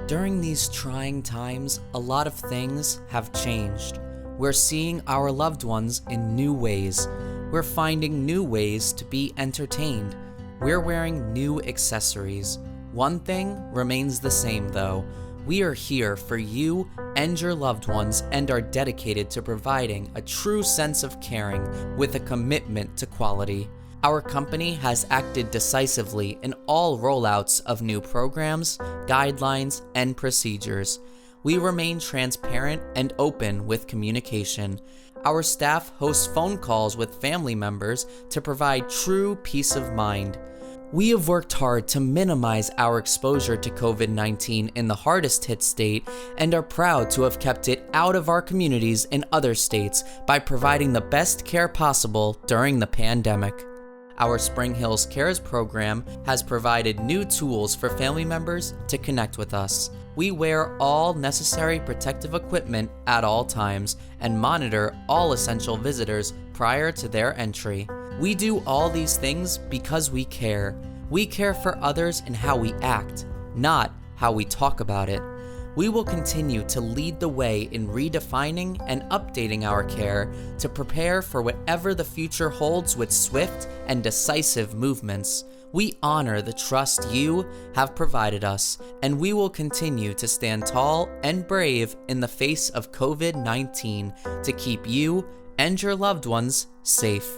During these trying times, a lot of things have changed. We're seeing our loved ones in new ways. We're finding new ways to be entertained. We're wearing new accessories. One thing remains the same though. We are here for you and your loved ones and are dedicated to providing a true sense of caring with a commitment to quality. Our company has acted decisively in all rollouts of new programs, guidelines, and procedures. We remain transparent and open with communication. Our staff hosts phone calls with family members to provide true peace of mind. We have worked hard to minimize our exposure to COVID-19 in the hardest hit state and are proud to have kept it out of our communities in other states by providing the best care possible during the pandemic. Our Spring Hills Cares program has provided new tools for family members to connect with us. We wear all necessary protective equipment at all times and monitor all essential visitors prior to their entry. We do all these things because we care. We care for others in how we act, not how we talk about it. We will continue to lead the way in redefining and updating our care to prepare for whatever the future holds with swift and decisive movements. We honor the trust you have provided us, and we will continue to stand tall and brave in the face of COVID-19 to keep you and your loved ones safe.